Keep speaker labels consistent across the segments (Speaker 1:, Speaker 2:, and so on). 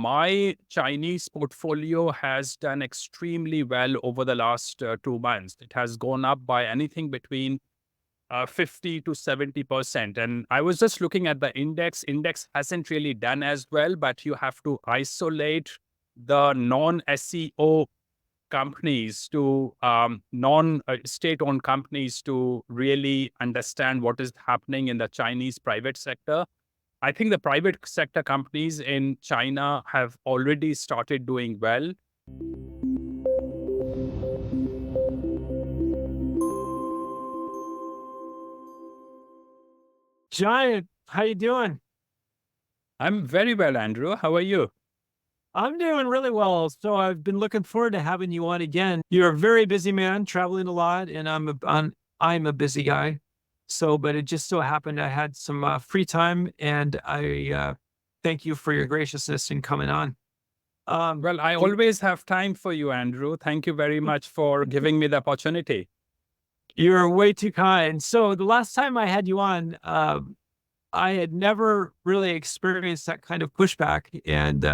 Speaker 1: my Chinese portfolio has done extremely well over the last 2 months. It has gone up by anything between 50 to 70%. And I was just looking at the index. Index hasn't really done as well, but you have to isolate the non-SEO companies to non-state-owned companies to really understand what is happening in the Chinese private sector. I think the private sector companies in China have already started doing well.
Speaker 2: Jayant, how you doing?
Speaker 1: I'm very well, Andrew. How are you?
Speaker 2: I'm doing really well. So I've been looking forward to having you on again. You're a very busy man, traveling a lot, and I'm a busy guy. So, but it just so happened I had some free time, and I thank you for your graciousness in coming on.
Speaker 1: Well, I
Speaker 2: l-
Speaker 1: always have time for you, Andrew. Thank you very much for giving me the opportunity.
Speaker 2: you're way too kind. So the last time I had you on, I had never really experienced that kind of pushback, and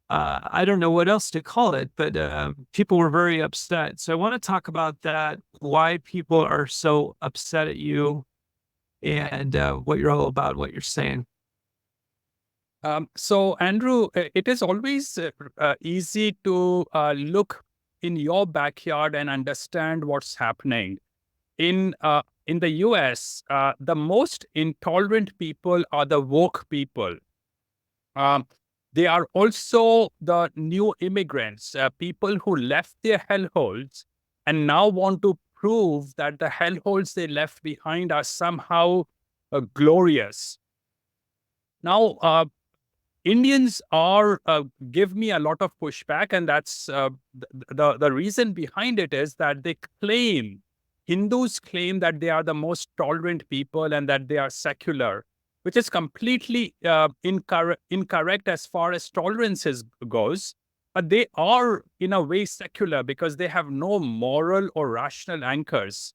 Speaker 2: I don't know what else to call it, but people were very upset. So I want to talk about that, why people are so upset at you, and what you're all about, what you're saying.
Speaker 1: So, Andrew, it is always easy to look in your backyard and understand what's happening. In the US, the most intolerant people are the woke people. Um, they are also the new immigrants, people who left their hellholes and now want to prove that the hellholes they left behind are somehow glorious. Now, Indians are give me a lot of pushback, and that's the reason behind it is that they claim Hindus claim that they are the most tolerant people and that they are secular, which is completely incorrect as far as tolerances goes. But they are in a way secular because they have no moral or rational anchors.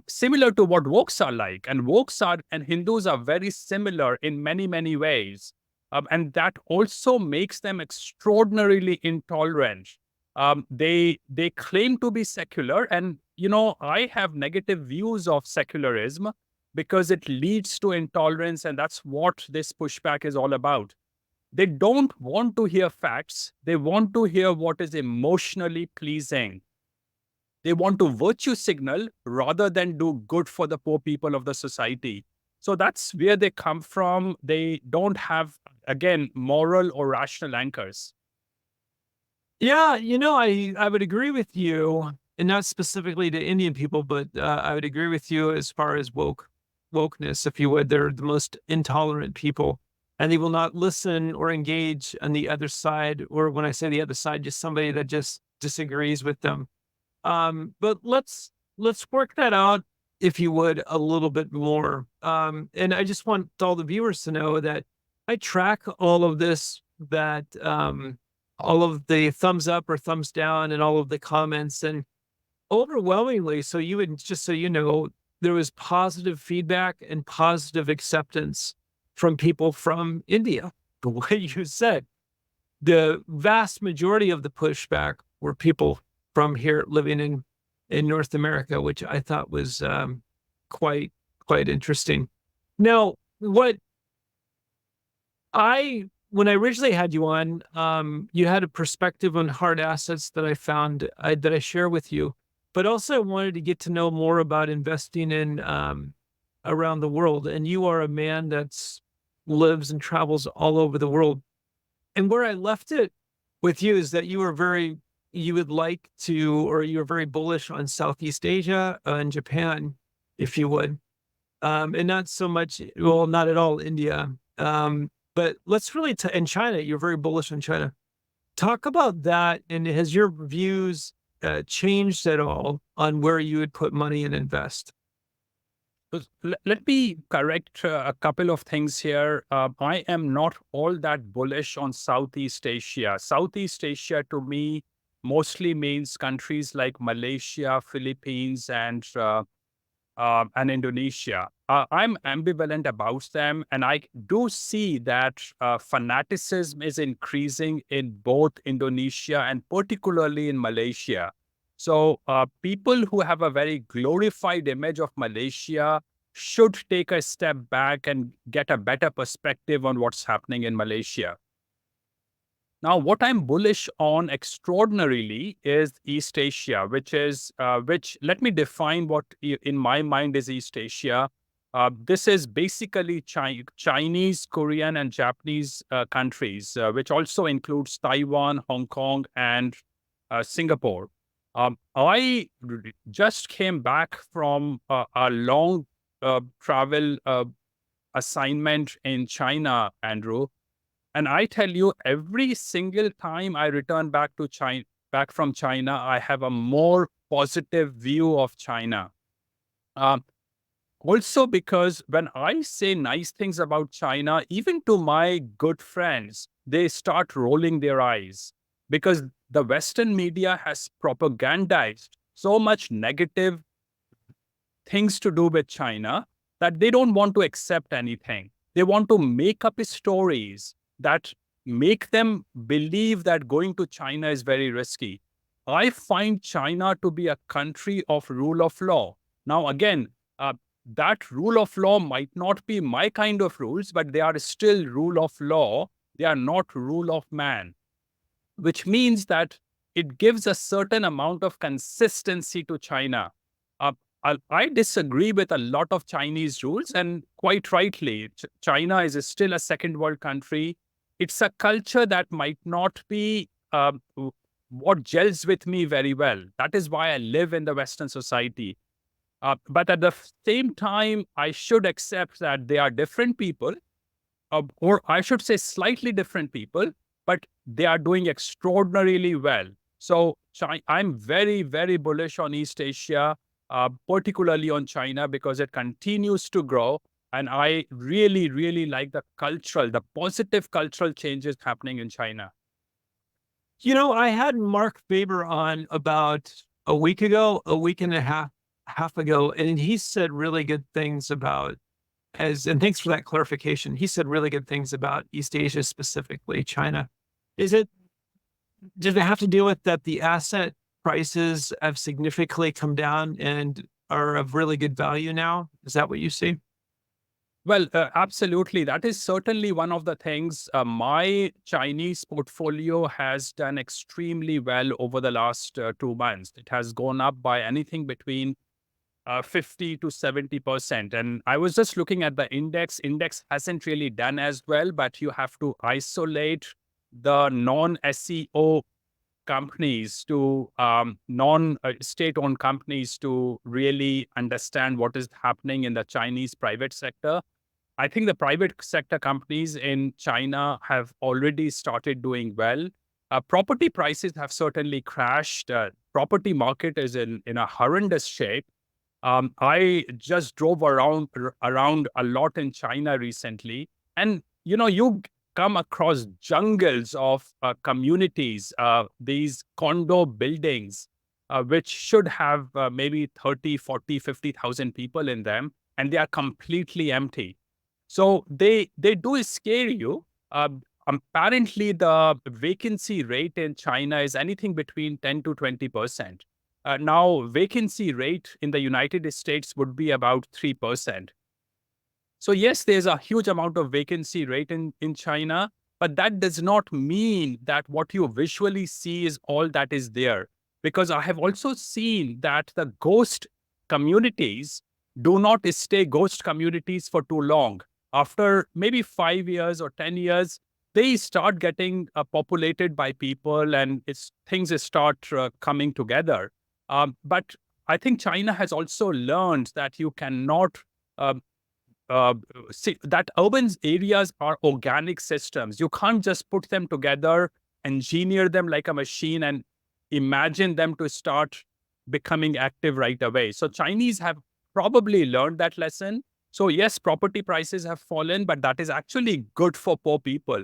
Speaker 1: Similar to what wokes are like. And wokes are and Hindus are very similar in many, many ways. And that also makes them extraordinarily intolerant. They claim to be secular. And, I have negative views of secularism because it leads to intolerance. And that's what this pushback is all about. They don't want to hear facts. They want to hear what is emotionally pleasing. They want to virtue signal rather than do good for the poor people of the society. So that's where they come from. They don't have, again, moral or rational anchors.
Speaker 2: Yeah, I would agree with you, and not specifically to Indian people, but I would agree with you as far as wokeness, if you would. They're the most intolerant people, and they will not listen or engage on the other side. Or when I say the other side, just somebody that just disagrees with them. But let's work that out, if you would, a little bit more. And I just want all the viewers to know that I track all of this, that all of the thumbs up or thumbs down and all of the comments, and overwhelmingly, so you would just so you know, there was positive feedback and positive acceptance from people from India. The way you said, the vast majority of the pushback were people from here living in North America, which I thought was quite interesting. Now, what I when I originally had you on, you had a perspective on hard assets that I found that I share with you, but also I wanted to get to know more about investing in around the world. And you are a man that's lives and travels all over the world. And where I left it with you is that you would like to, or you're very bullish on Southeast Asia and Japan, if you would, and not so much, well, not at all India. But let's really, in China, you're very bullish on China. Talk about that. And has your views changed at all on where you would put money and invest?
Speaker 1: Let me correct a couple of things here. I am not all that bullish on Southeast Asia. Southeast Asia, to me, mostly means countries like Malaysia, Philippines, and Indonesia. I'm ambivalent about them, and I do see that fanaticism is increasing in both Indonesia and particularly in Malaysia. So, people who have a very glorified image of Malaysia should take a step back and get a better perspective on what's happening in Malaysia. Now, what I'm bullish on extraordinarily is East Asia, which let me define what in my mind is East Asia. This is basically Chinese, Korean, and Japanese countries, which also includes Taiwan, Hong Kong, and Singapore. I just came back from a long travel assignment in China, Andrew, and I tell you, every single time I return back from China, I have a more positive view of China. Um, Also, because when I say nice things about China, even to my good friends, they start rolling their eyes because the Western media has propagandized so much negative things to do with China that they don't want to accept anything. They want to make up stories that make them believe that going to China is very risky. I find China to be a country of rule of law. Now, again, that rule of law might not be my kind of rules, but they are still rule of law. They are not rule of man, which means that it gives a certain amount of consistency to China. Uh, I disagree with a lot of Chinese rules, and quite rightly, China is still a second world country. It's a culture that might not be what gels with me very well. That is why I live in the Western society. But at the same time, I should accept that they are different people, or I should say slightly different people, but they are doing extraordinarily well. So I'm very, very bullish on East Asia, particularly on China, because it continues to grow. And I really, really like the positive cultural changes happening in China.
Speaker 2: I had Mark Faber on about a week ago, a week and a half ago, and he said really good things about and thanks for that clarification. He said really good things about East Asia, specifically China. Is it Does it have to do with that the asset prices have significantly come down and are of really good value now? Is that what you see?
Speaker 1: Well, absolutely. That is certainly one of the things. My Chinese portfolio has done extremely well over the last 2 months. It has gone up by anything between 50 to 70%. And I was just looking at the index. Index hasn't really done as well, but you have to isolate the non-SEO companies to non-state-owned companies to really understand what is happening in the Chinese private sector. I think the private sector companies in China have already started doing well. Property prices have certainly crashed. Property market is in a horrendous shape. I just drove around a lot in China recently, and you come across jungles of communities, these condo buildings, which should have maybe 30, 40, 50,000 people in them, and they are completely empty. So they do scare you. Apparently, the vacancy rate in China is anything between 10 to 20%. Now, vacancy rate in the United States would be about 3%. So yes, there's a huge amount of vacancy rate in China, but that does not mean that what you visually see is all that is there. Because I have also seen that the ghost communities do not stay ghost communities for too long. After maybe 5 years or 10 years, they start getting populated by people, and things start coming together. But I think China has also learned that you cannot uh, see that urban areas are organic systems. You can't just put them together, engineer them like a machine, and imagine them to start becoming active right away. So Chinese have probably learned that lesson. So yes, property prices have fallen, but that is actually good for poor people.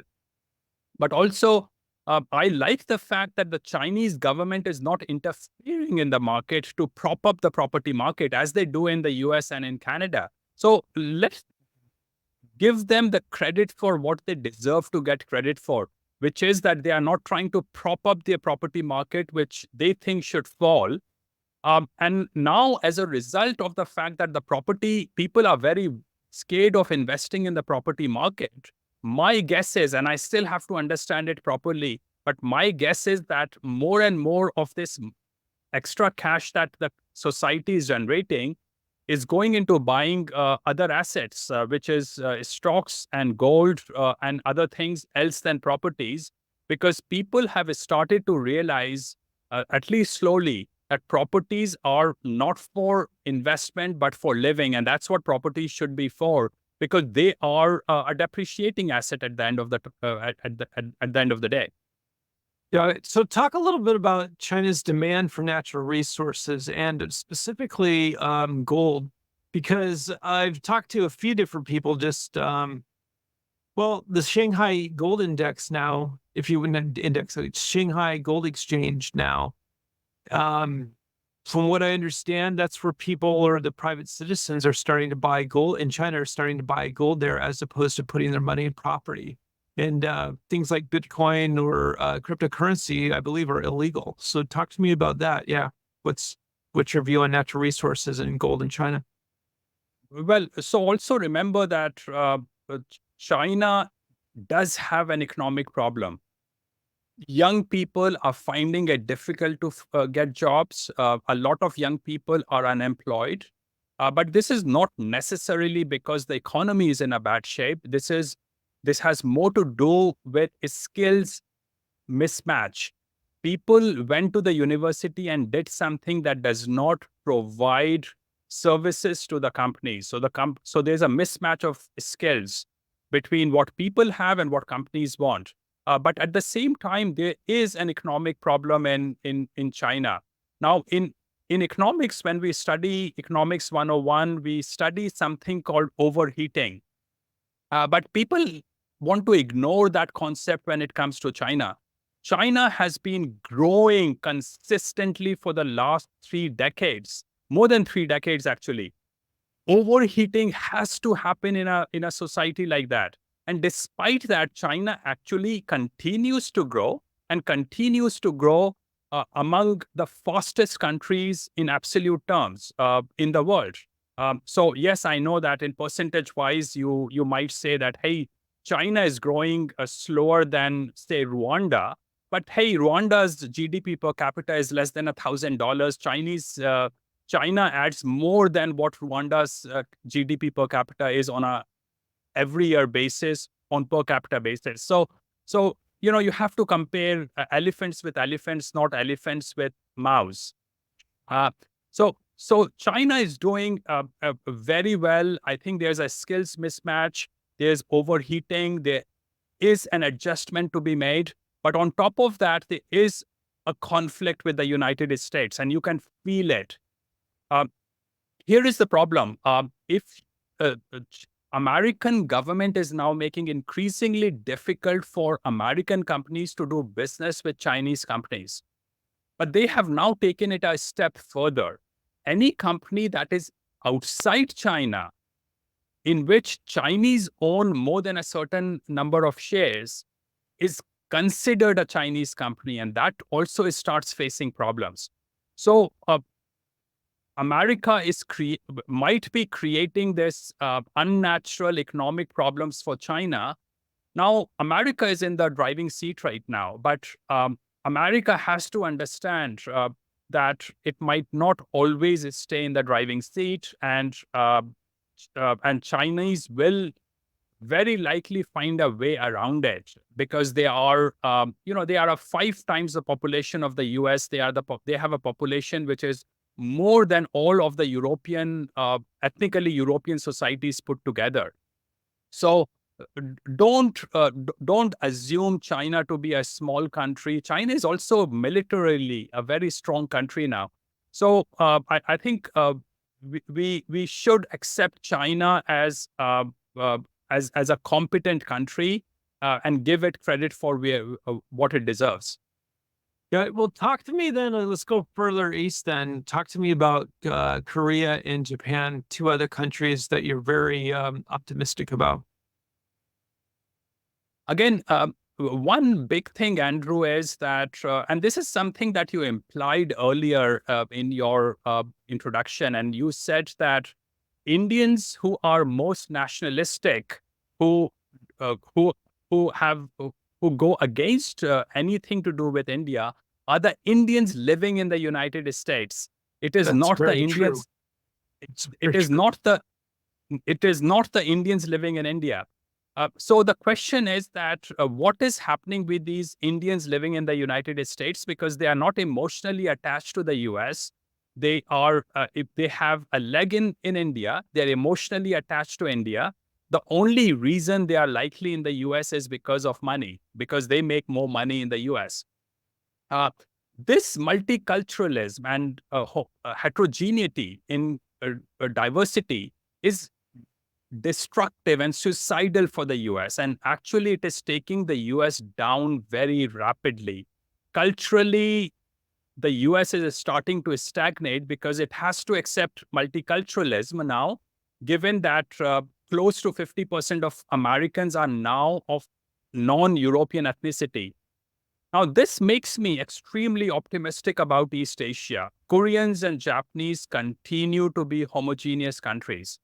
Speaker 1: But also, I like the fact that the Chinese government is not interfering in the market to prop up the property market as they do in the US and in Canada. So let's give them the credit for what they deserve to get credit for, which is that they are not trying to prop up their property market, which they think should fall. And now, as a result of the fact that the property people are very scared of investing in the property market, my guess is, and I still have to understand it properly, but my guess is that more and more of this extra cash that the society is generating is going into buying other assets, which is stocks and gold and other things else than properties, because people have started to realize, at least slowly, that properties are not for investment but for living, and that's what properties should be for, because they are a depreciating asset at the end of the at the end of the day.
Speaker 2: Yeah. So talk a little bit about China's demand for natural resources and specifically gold, because I've talked to a few different people. Well, the Shanghai Gold Index now, if you wouldn't index it, Shanghai Gold Exchange now. Um, from what I understand, that's where people or the private citizens are starting to buy gold in China, are starting to buy gold there as opposed to putting their money in property. And things like Bitcoin or cryptocurrency, I believe, are illegal. So talk to me about that. Yeah. What's what's your view on natural resources and gold in China?
Speaker 1: Well, so also remember that China does have an economic problem. Young people are finding it difficult to get jobs. A lot of young people are unemployed. But this is not necessarily because the economy is in a bad shape. This has more to do with skills mismatch. People went to the university and did something that does not provide services to the companies. So there's a mismatch of skills between what people have and what companies want. But at the same time, there is an economic problem in China. Now, in economics, when we study Economics 101, we study something called overheating. But people want to ignore that concept when it comes to China. China has been growing consistently for the last 3 decades, more than 3 decades, actually. Overheating has to happen in a society like that. And despite that, China actually continues to grow and continues to grow among the fastest countries in absolute terms in the world. So yes, I know that in percentage wise, you might say that, hey, China is growing slower than, say, Rwanda. But hey, Rwanda's GDP per capita is less than $1,000. China adds more than what Rwanda's GDP per capita is on a every year basis, on per capita basis. So you have to compare elephants with elephants, not elephants with mouse. Uh, so China is doing very well. I think there's a skills mismatch. There's overheating. There is an adjustment to be made. But on top of that, there is a conflict with the United States, and you can feel it. Um, Here is the problem. If American government is now making increasingly difficult for American companies to do business with Chinese companies, but they have now taken it a step further. Any company that is outside China, in which Chinese own more than a certain number of shares, is considered a Chinese company, and that also starts facing problems. So America might be creating this unnatural economic problems for China. Now, America is in the driving seat right now, but America has to understand that it might not always stay in the driving seat, and Chinese will very likely find a way around it, because they are, they are 5 times the population of the US. They have a population which is more than all of the ethnically European societies put together. So don't assume China to be a small country. China is also militarily a very strong country now. So I think we should accept China as a competent country and give it credit for what it deserves.
Speaker 2: Yeah, well, talk to me then. Let's go further east then. Talk to me about Korea and Japan, two other countries that you're very optimistic about.
Speaker 1: Again, one big thing, Andrew, is that, and this is something that you implied earlier in your introduction, and you said that Indians who are most nationalistic, who uh, who who have who go against anything to do with India, are the Indians living in the United States. It is
Speaker 2: That's
Speaker 1: not the
Speaker 2: very true.
Speaker 1: Indians.
Speaker 2: It's
Speaker 1: It
Speaker 2: very
Speaker 1: is
Speaker 2: true.
Speaker 1: not the it is not the Indians living in India. So the question is that what is happening with these Indians living in the United States, because they are not emotionally attached to the US. They are, if they have a leg in India, they're emotionally attached to India. The only reason they are likely in the US is because of money, because they make more money in the US. Uh, this multiculturalism and heterogeneity in diversity is destructive and suicidal for the US. And actually, it is taking the US down very rapidly. Culturally, the US is starting to stagnate because it has to accept multiculturalism now, given that close to 50% of Americans are now of non European ethnicity. Now, this makes me extremely optimistic about East Asia. Koreans and Japanese continue to be homogeneous countries.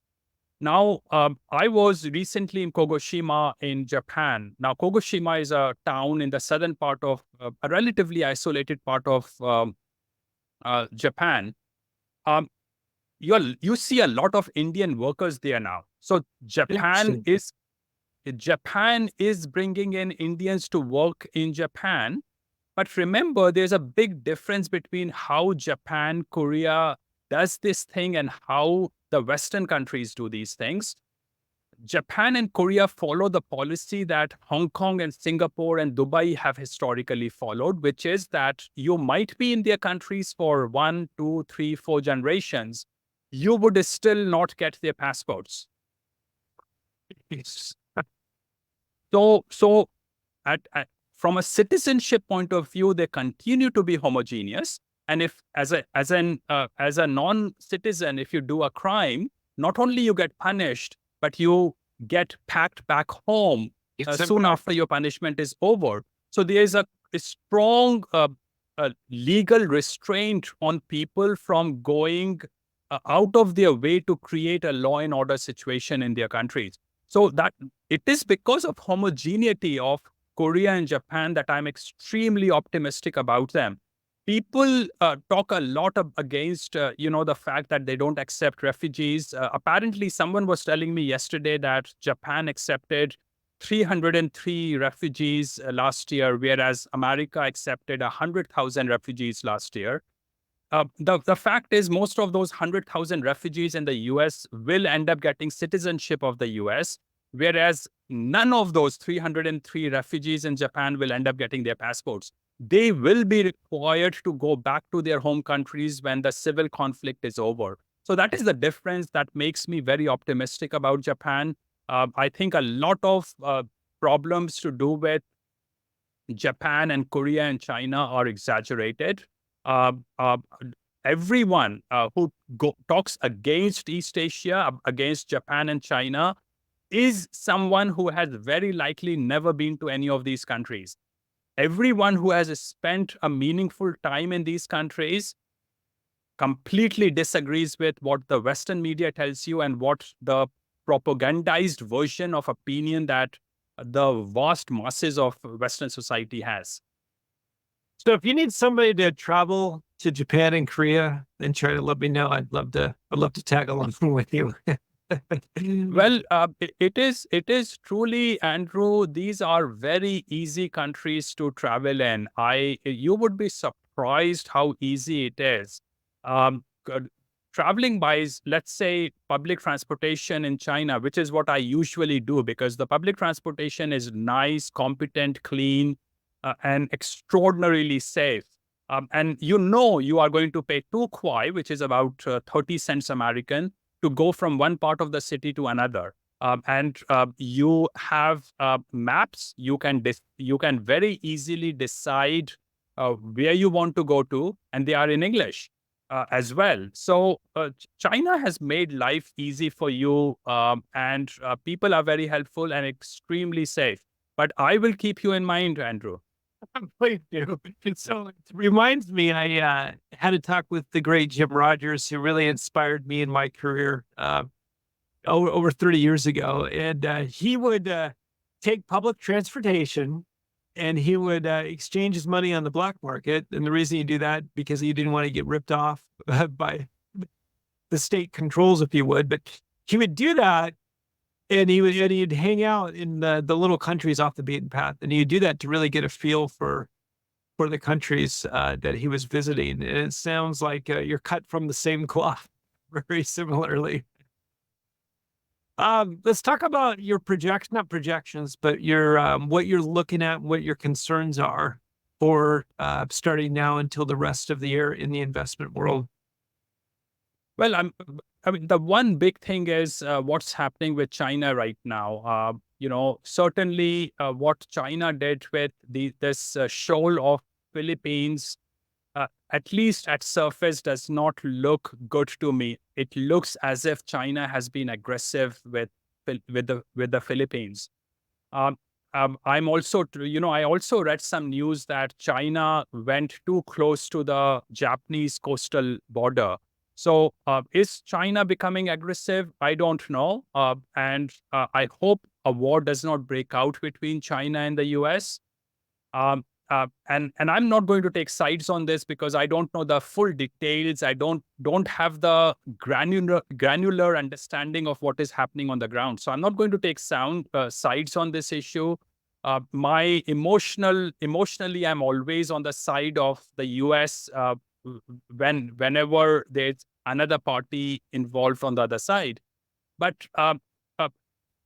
Speaker 1: Now, I was recently in Kagoshima in Japan. Now, Kagoshima is a town in the southern part of a relatively isolated part of Japan. Um, you see a lot of Indian workers there now. So
Speaker 2: Interesting.
Speaker 1: Japan is bringing in Indians to work in Japan. But remember, there's a big difference between how Japan, Korea does this thing and how the Western countries do these things. Japan and Korea follow the policy that Hong Kong and Singapore and Dubai have historically followed, which is that you might be in their countries for 1, 2, 3, 4 generations. You would still not get their passports.
Speaker 2: Yes.
Speaker 1: So from a citizenship point of view, they continue to be homogeneous. And if as a non-citizen, if you do a crime, not only you get punished, but you get packed back home
Speaker 2: It's
Speaker 1: soon after your punishment is over. So there is a strong legal restraint on people from going out of their way to create a law and order situation in their countries. So that it is because of homogeneity of Korea and Japan that I'm extremely optimistic about them. People talk a lot against, the fact that they don't accept refugees. Apparently, someone was telling me yesterday that Japan accepted 303 refugees last year, whereas America accepted 100,000 refugees last year. The fact is, most of those 100,000 refugees in the US will end up getting citizenship of the US, whereas none of those 303 refugees in Japan will end up getting their passports. They will be required to go back to their home countries when the civil conflict is over. So that is the difference that makes me very optimistic about Japan. I think a lot of problems to do with Japan and Korea and China are exaggerated. Uh, uh, Everyone who talks against East Asia, against Japan and China, is someone who has very likely never been to any of these countries. Everyone who has spent a meaningful time in these countries completely disagrees with what the Western media tells you and what the propagandized version of opinion that the vast masses of Western society has.
Speaker 2: So if you need somebody to travel to Japan and Korea and try to let me know, I'd love to tag along with you.
Speaker 1: Well, it is truly, Andrew. These are very easy countries to travel in. You would be surprised how easy it is. C- Traveling by, let's say, public transportation in China, which is what I usually do, because the public transportation is nice, competent, clean, and extraordinarily safe. And you are going to pay 2 kwai, which is about 30 cents American, to go from one part of the city to another. And you have maps. You can very easily decide where you want to go to, and they are in English as well. So China has made life easy for you, and people are very helpful and extremely safe. But I will keep you in mind, Andrew.
Speaker 2: Please do. So it reminds me, I had a talk with the great Jim Rogers, who really inspired me in my career over 30 years ago. And he would take public transportation and he would exchange his money on the black market. And the reason he do that, because he didn't want to get ripped off by the state controls, if you would. But he would do that, and he'd hang out in the little countries off the beaten path, and he'd do that to really get a feel for the countries that he was visiting. And it sounds like you're cut from the same cloth, very similarly. Let's talk about your not projections, but your what you're looking at, what your concerns are for starting now until the rest of the year in the investment world.
Speaker 1: Well, I mean, the one big thing is what's happening with China right now. Certainly what China did with this shoal of Philippines, at least at surface, does not look good to me. It looks as if China has been aggressive with the Philippines. I'm also, I also read some news that China went too close to the Japanese coastal border. So is China becoming aggressive? I don't know. And I hope a war does not break out between China and the US. And I'm not going to take sides on this because I don't know the full details. I don't have the granular understanding of what is happening on the ground. So I'm not going to take sides on this issue. Emotionally, I'm always on the side of the US whenever there's another party involved on the other side. But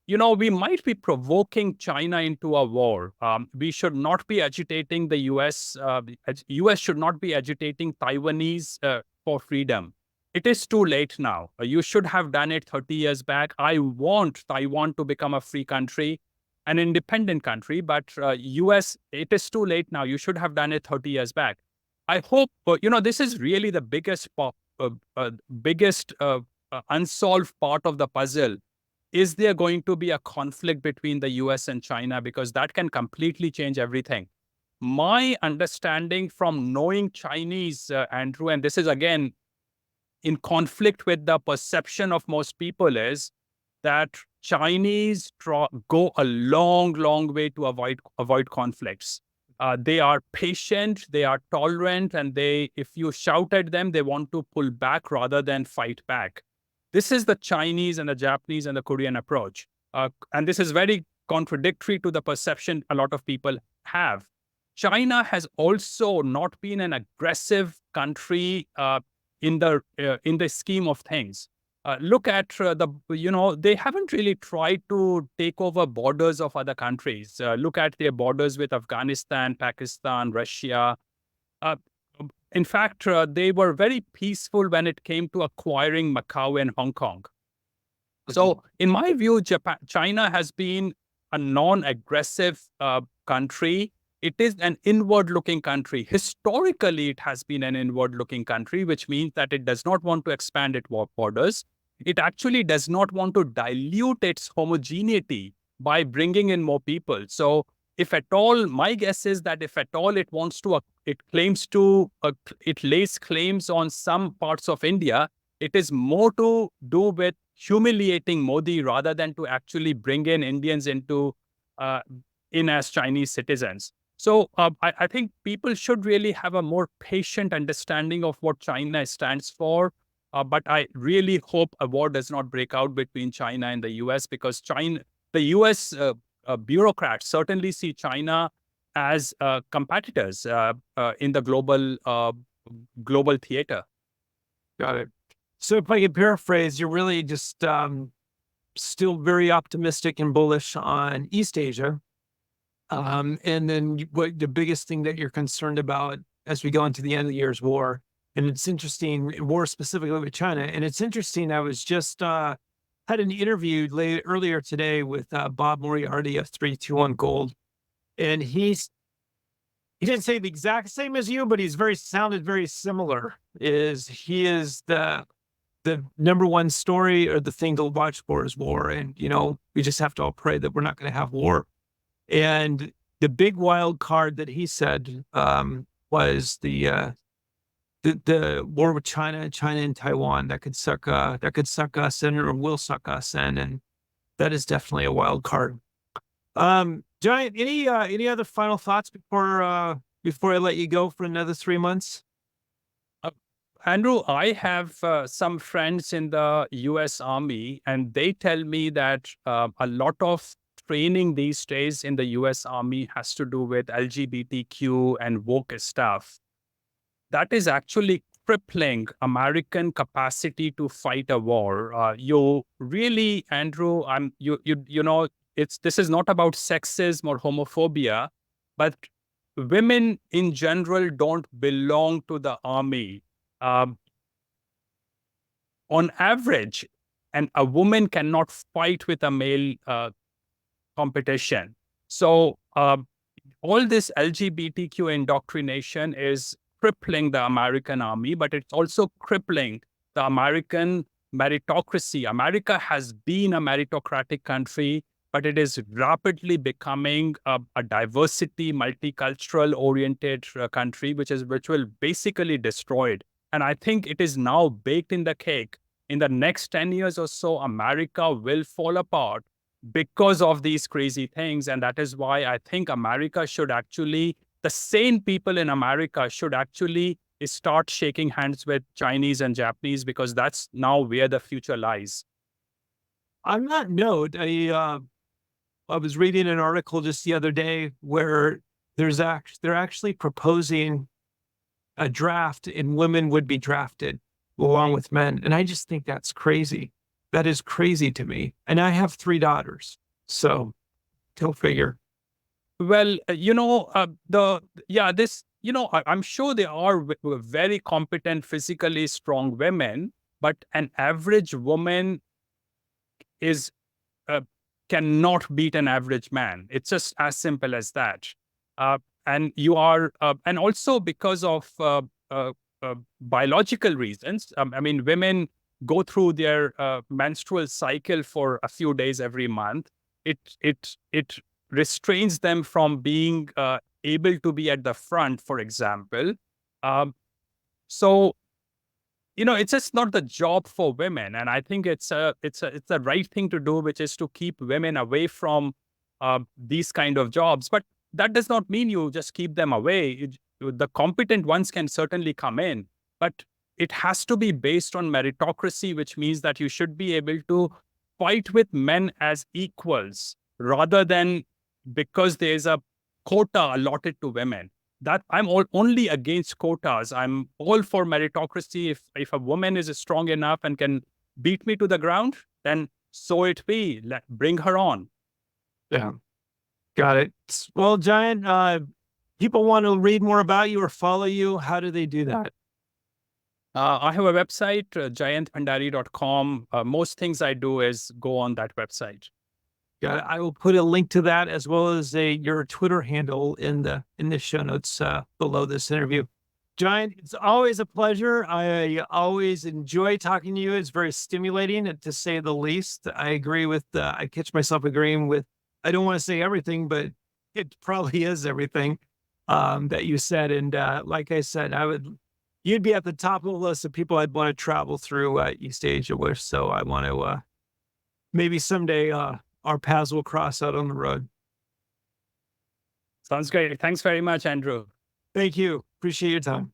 Speaker 1: we might be provoking China into a war. We should not be agitating the US. US should not be agitating Taiwanese for freedom. It is too late now. You should have done it 30 years back. I want Taiwan to become a free country, an independent country, but US, it is too late now. You should have done it 30 years back. I hope, this is really the biggest unsolved part of the puzzle. Is there going to be a conflict between the US and China? Because that can completely change everything. My understanding from knowing Chinese, Andrew, and this is again in conflict with the perception of most people, is that Chinese go a long, long way to avoid conflicts. They are patient, they are tolerant, and if you shout at them, they want to pull back rather than fight back. This is the Chinese and the Japanese and the Korean approach. And this is very contradictory to the perception a lot of people have. China has also not been an aggressive country in the scheme of things. Look at they haven't really tried to take over borders of other countries. Look at their borders with Afghanistan, Pakistan, Russia. In fact, they were very peaceful when it came to acquiring Macau and Hong Kong. So, in my view, China has been a non-aggressive country. It is an inward-looking country. Historically, it has been an inward-looking country, which means that it does not want to expand its borders. It actually does not want to dilute its homogeneity by bringing in more people. So, if at all, my guess is that if at all it wants to, it lays claims on some parts of India, it is more to do with humiliating Modi rather than to actually bring in Indians in as Chinese citizens. So I think people should really have a more patient understanding of what China stands for. But I really hope a war does not break out between China and the US, because the US bureaucrats certainly see China as competitors in the global theater.
Speaker 2: Got it. So if I could paraphrase, you're really just still very optimistic and bullish on East Asia. And then what the biggest thing that you're concerned about as we go into the end of the year's war. And it's interesting, war specifically with China. And it's interesting, I was just had an interview earlier today with Bob Moriarty of 321 Gold. And he he didn't say the exact same as you, but he's sounded very similar. He is the number one story or the thing to watch for is war. And, we just have to all pray that we're not going to have war. And the big wild card that he said was the war with China and Taiwan that could suck us in or will suck us in. And that is definitely a wild card. Giant, any other final thoughts before I let you go for another 3 months?
Speaker 1: Andrew, I have some friends in the US Army, and they tell me that a lot of training these days in the US Army has to do with LGBTQ and woke stuff. That is actually crippling American capacity to fight a war. You really, Andrew, this is not about sexism or homophobia, but women in general don't belong to the army. On average, and a woman cannot fight with a male competition. So all this LGBTQ indoctrination is crippling the American army, but it's also crippling the American meritocracy. America has been a meritocratic country, but it is rapidly becoming a diversity, multicultural oriented country, which will basically destroy it. And I think it is now baked in the cake. In the next 10 years or so, America will fall apart because of these crazy things. And that is why I think the sane people in America should actually start shaking hands with Chinese and Japanese, because that's now where the future lies.
Speaker 2: On that note, I was reading an article just the other day where they're actually proposing a draft and women would be drafted along with men. And I just think that's crazy. That is crazy to me. And I have 3 daughters. So go figure.
Speaker 1: Well, I'm sure there are very competent, physically strong women, but an average woman is cannot beat an average man. It's just as simple as that. And also because of biological reasons. Women go through their menstrual cycle for a few days every month. It restrains them from being able to be at the front, for example. So it's just not the job for women, and I think it's the right thing to do, which is to keep women away from these kind of jobs. But that does not mean you just keep them away. The competent ones can certainly come in, but it has to be based on meritocracy, which means that you should be able to fight with men as equals, rather than because there's a quota allotted to women. That I'm only against quotas. I'm all for meritocracy. If a woman is strong enough and can beat me to the ground, then so it be. Bring her on.
Speaker 2: Yeah. Got it. Well, Jayant, people want to read more about you or follow you. How do they do that?
Speaker 1: I have a website, jayantpandari.com. Most things I do is go on that website.
Speaker 2: Got it. I will put a link to that as well as your Twitter handle in the show notes below this interview. Jayant, it's always a pleasure. I always enjoy talking to you. It's very stimulating, to say the least. I agree with. I catch myself agreeing with. I don't want to say everything, but it probably is everything that you said. And like I said, you'd be at the top of the list of people I'd want to travel through East Asia with. So I want to maybe someday our paths will cross out on the road.
Speaker 1: Sounds great. Thanks very much, Andrew.
Speaker 2: Thank you. Appreciate your time.